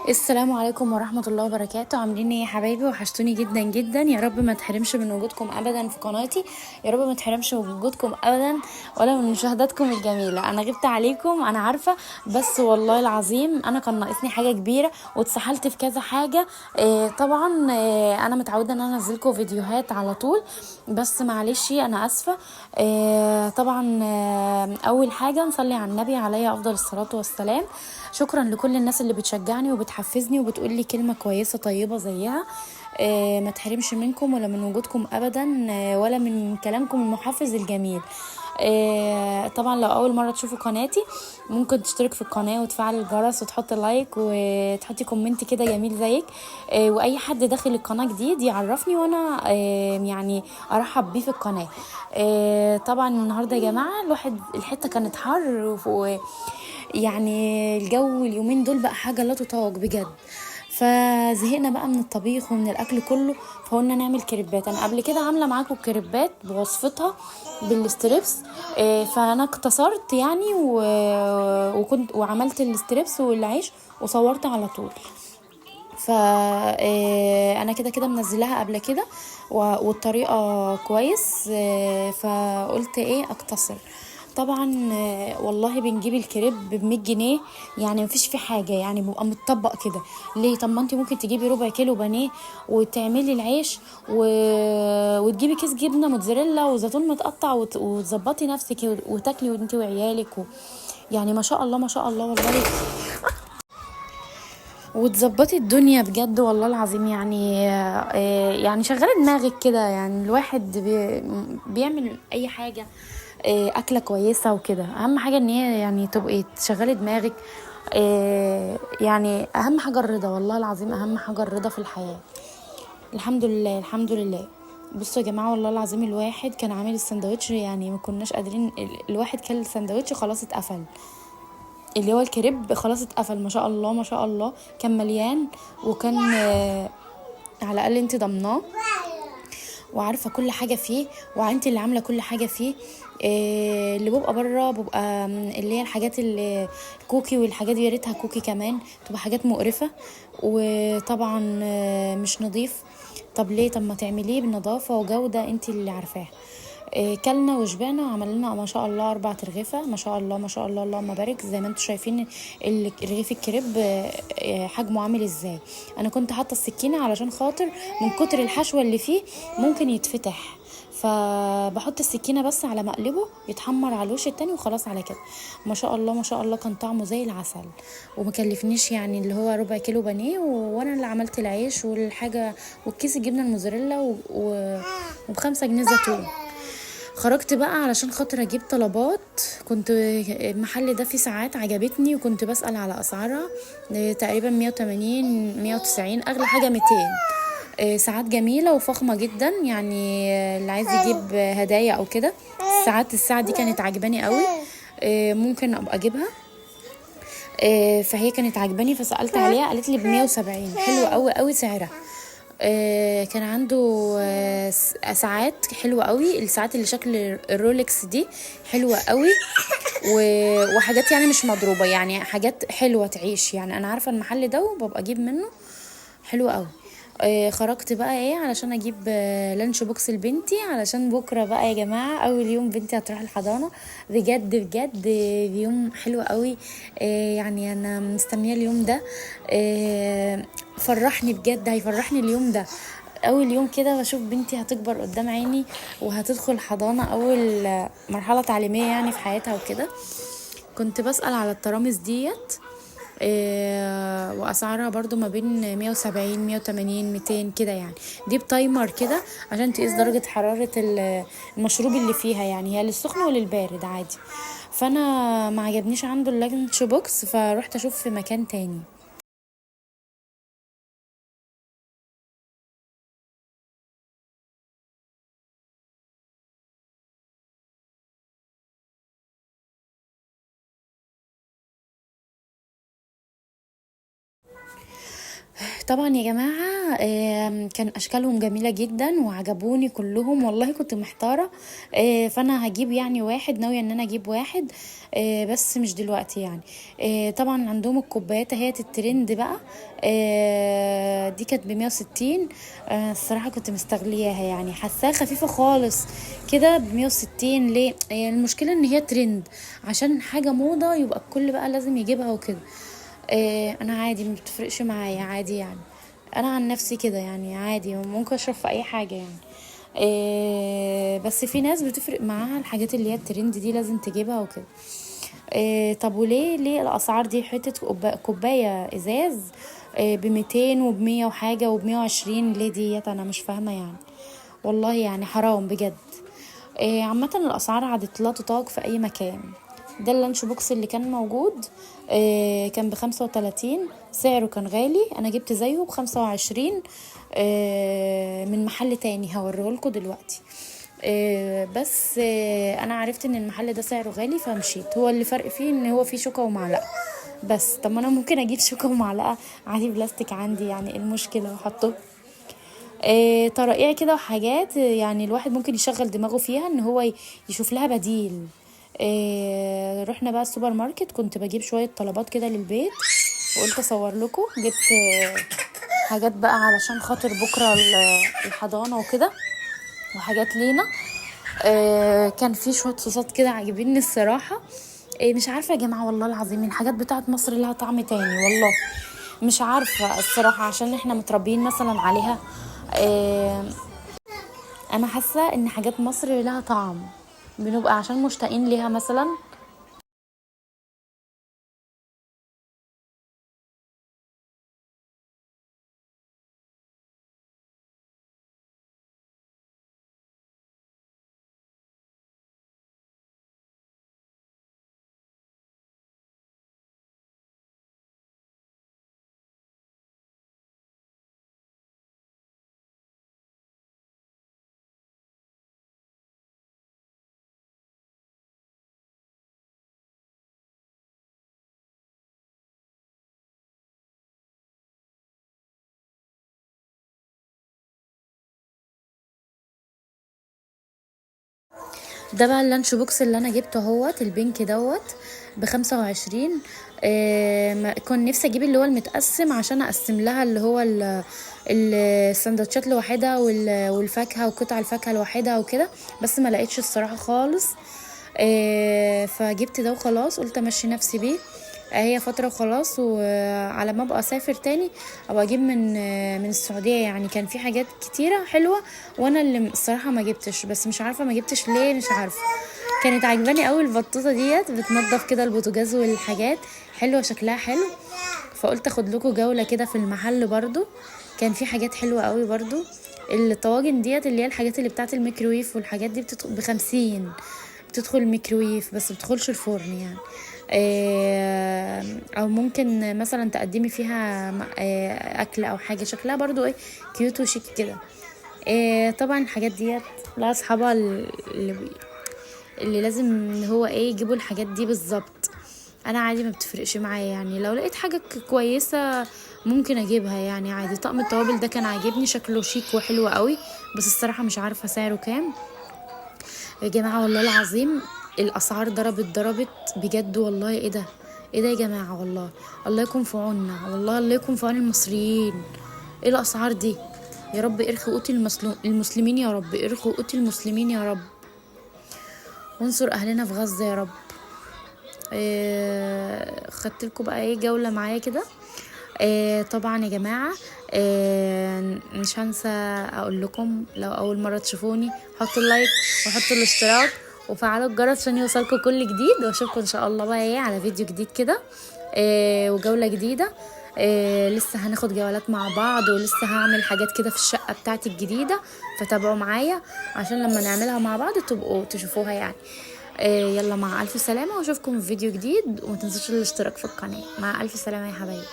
السلام عليكم ورحمة الله وبركاته. عاملين ايه يا حبايبي؟ وحشتوني جدا جدا. يا رب ما تحرمش من وجودكم ابدا في قناتي. يا رب ما تحرمش من وجودكم ابدا ولا من مشاهداتكم الجميلة. انا غبت عليكم انا عارفة، بس والله العظيم انا كان ناقصني حاجة كبيرة واتسحلت في كذا حاجة. طبعا انا متعودة ان انا انزلكم فيديوهات على طول، بس معلش انا اسفة. طبعا اول حاجة نصلي على النبي عليه افضل الصلاة والسلام. شكرا لكل الناس اللي بتشجعني وبتحفزني وبتقول لي كلمة كويسة طيبة زيها. ما تحرمش منكم ولا من وجودكم ابدا، ولا من كلامكم المحفز الجميل. طبعا لو اول مرة تشوفوا قناتي ممكن تشترك في القناة وتفعل الجرس وتحط لايك وتحطي كومنت كده جميل زيك. واي حد داخل القناة جديد يعرفني وانا يعني ارحب بيه في القناة. طبعا النهاردة يا جماعة الواحد الحتة كانت حر يعني الجو اليومين دول بقى حاجة لا تطاق بجد. فزهقنا بقى من الطبيخ ومن الاكل كله، فقلنا نعمل كريبات. انا قبل كده عامله معاكم كريبات بوصفتها بالستريبس. فانا اقتصرت يعني وكنت وعملت الستريبس والعيش وصورت على طول. ف انا كده كده منزلاها قبل كده والطريقه كويس. فقلت ايه اقتصر. طبعا والله بنجيب الكريب ب100 جنيه، يعني مفيش فيه حاجه، يعني بيبقى متطبق كده. ليه؟ طب ما انت ممكن تجيبي ربع كيلو بانيه وتعملي العيش وتجيبي كيس جبنه موتزاريلا وزيتون متقطع وتظبطي نفسك وتاكلي وانت وعيالك يعني ما شاء الله ما شاء الله والله. وتظبطي الدنيا بجد والله العظيم. يعني شغاله دماغك كده، يعني الواحد بيعمل اي حاجه. اكله كويسه وكده، اهم حاجه ان هي يعني تبقي تشغلي دماغك. يعني اهم حاجه الرضا، والله العظيم اهم حاجه الرضا في الحياه. الحمد لله الحمد لله. بصوا يا جماعه والله العظيم الواحد كان عامل السندوتش، يعني ما كناش قادرين. الواحد كل السندوتش خلاص اتقفل، اللي هو الكريب خلاص اتقفل. ما شاء الله ما شاء الله كان مليان. وكان على الاقل انت ضمناه وعارفه كل حاجه فيه، وانت اللي عامله كل حاجه فيه. اللي بيبقى بره بيبقى اللي هي الحاجات اللي كوكي، والحاجات دي يا ريتها كوكي كمان، تبقى حاجات مقرفه وطبعا مش نظيف. طب ليه؟ طب ما تعمليه بنظافه وجوده انت اللي عارفاها. كلنا وشبعنا وعمل لنا ما شاء الله 4 ترغيفة، ما شاء الله ما شاء الله اللهم بارك. زي ما انتم شايفين رغيف الكريب حجمه عامل ازاي. انا كنت حاطه السكينه علشان خاطر من كتر الحشوه اللي فيه ممكن يتفتح، فبحط السكينه بس على مقلبه يتحمر على الوش التاني وخلاص على كده. ما شاء الله ما شاء الله كان طعمه زي العسل ومكلفنيش، يعني اللي هو ربع كيلو بانيه وانا اللي عملت العيش والحاجه والكيس الجبنه الموزاريلا وب5 جنيه زيتون. خرجت بقى علشان خاطر اجيب طلبات. كنت المحل ده فيه ساعات عجبتني وكنت بسأل على اسعارها. تقريبا 180 190، اغلى حاجة 200. ساعات جميلة وفخمة جدا، يعني اللي عايز يجيب هدايا او كده. الساعة دي كانت عجباني قوي. ممكن ابقى اجيبها. فهي كانت عجباني فسألت عليها، قالت لي ب170، حلوة قوي قوي سعرها. كان عنده ساعات حلوة قوي، الساعات اللي شكل الرولكس دي حلوة قوي. وحاجات يعني مش مضروبة، يعني حاجات حلوة تعيش. يعني انا عارفة المحل ده وببقى اجيب منه حلو قوي. خرجت بقى ايه علشان اجيب لانش بوكس لبنتي، علشان بكره بقى يا جماعه اول يوم بنتي هتروح الحضانه. بجد بجد يوم حلو قوي. يعني انا مستنيه اليوم ده. فرحني بجد، هيفرحني اليوم ده. اول يوم كده بشوف بنتي هتكبر قدام عيني وهتدخل حضانه، اول مرحله تعليميه يعني في حياتها وكده. كنت بسأل على الترامس ديت. واسعارها برضو ما بين 170 180 200 كده يعني. دي بتايمر كده عشان تقيس درجة حرارة المشروب اللي فيها، يعني هي للسخن وللبارد عادي. فانا ما عجبنيش عنده اللانش بوكس فروحت اشوف في مكان تاني. طبعا يا جماعة كان اشكالهم جميله جدا وعجبوني كلهم، والله كنت محتاره. فانا هجيب يعني واحد، ناويه ان انا اجيب واحد، بس مش دلوقتي يعني. طبعا عندهم الكوبايات اهي الترند بقى. دي كانت ب160. الصراحه كنت مستغلياها، يعني حاساها خفيفه خالص كده ب160. ليه؟ المشكله ان هي ترند، عشان حاجه موضه يبقى الكل بقى لازم يجيبها وكده. انا عادي، ما بتفرقش معايا، عادي يعني. انا عن نفسي كده يعني عادي، ممكن اشرب في اي حاجه يعني. بس في ناس بتفرق معاها الحاجات اللي هي الترند دي، لازم تجيبها وكده. طب وليه الاسعار دي؟ حته كوبايه ازاز ب200 وب100 وحاجه وب120، ليه ديت؟ انا مش فاهمه يعني، والله يعني حرام بجد. عامة الأسعار عادت لا تطاق في أي مكان. ده اللانش بوكس اللي كان موجود، كان ب35، سعره كان غالي. أنا جبت زيه ب25 من محل تاني هوريهولكوا دلوقتي. بس أنا عرفت إن المحل ده سعره غالي فمشيت. هو اللي فرق فيه إن هو فيه شوكة ومعلقة بس. طب ما أنا ممكن أجيب شوكة ومعلقة عادي بلاستيك عندي، يعني إيه المشكلة وأحطه؟ طرائع كده وحاجات، يعني الواحد ممكن يشغل دماغه فيها ان هو يشوف لها بديل. رحنا بقى السوبر ماركت، كنت بجيب شوية طلبات كده للبيت، وقلت اصور لكم. جبت حاجات بقى علشان خاطر بكرة الحضانة وكده، وحاجات لينا. كان في شوية صوصات كده عاجبيني الصراحة. مش عارفة يا جماعة والله العظيم، الحاجات بتاعت مصر لها طعم تاني والله. مش عارفة الصراحة، عشان احنا متربيين مثلا عليها. آه انا حاسه ان حاجات مصر لها طعم، بنبقى عشان مشتاقين ليها مثلا. ده بقى اللانش بوكس اللي انا جبته اهوت، البينك دوت ب25. كان نفسي اجيب اللي هو المتقسم عشان اقسم لها اللي هو السندوتشات لوحدها والفاكهه وقطع الفاكهه لوحدها وكده، بس ما لقيتش الصراحه خالص. فجبت ده وخلاص، قلت امشي نفسي بيه. هي فتره وخلاص، وعلى ما ابقى اسافر تاني او اجيب من السعوديه. يعني كان في حاجات كتيره حلوه، وانا اللي الصراحه ما جبتش، بس مش عارفه ما جبتش ليه، مش عارفه. كانت عجباني قوي البطوطه ديت، بتنضف كده البوتاجاز والحاجات، حلوه شكلها حلو. فقلت اخد لكم جوله كده في المحل برضو. كان في حاجات حلوه قوي برضو. الطواجن ديت اللي هي الحاجات اللي بتاعت الميكرويف والحاجات دي ب50، بتدخل الميكرويف بس بتدخلش الفرن يعني. او ممكن مثلا تقدمي فيها اكل او حاجه، شكلها برضو ايه كيوت وشيك كده. طبعا الحاجات ديت لا اصحابها اللي لازم ان هو ايه يجيبوا الحاجات دي بالظبط. انا عادي ما بتفرقش معايا يعني، لو لقيت حاجه كويسه ممكن اجيبها يعني عادي. طقم التوابل ده كان عاجبني، شكله شيك وحلو قوي، بس الصراحه مش عارفه سعره كام يا جماعه. والله العظيم الاسعار ضربت بجد والله. ايه ده؟ ايه ده يا جماعه؟ والله الله يكون في عوننا، والله الله يكون في عون المصريين. ايه الاسعار دي؟ يا رب ارخي قوت المسلمين، يا رب ارخي قوت المسلمين يا رب، وانصر اهلنا في غزه يا رب. خدت لكم بقى ايه جوله معايا كده. طبعا يا جماعه، مش هنسى اقول لكم، لو اول مره تشوفوني حطوا اللايك وحطوا الاشتراك وفعلوا الجرس عشان يوصلكم كل جديد، واشوفكم ان شاء الله بقى ايه على فيديو جديد كده وجوله جديده. لسه هناخد جولات مع بعض، ولسه هعمل حاجات كده في الشقه بتاعتي الجديده، فتابعوا معايا عشان لما نعملها مع بعض تبقوا تشوفوها يعني. يلا مع الف سلامه، واشوفكم في فيديو جديد، وما تنسوش الاشتراك في القناه. مع الف سلامه يا حبايبي.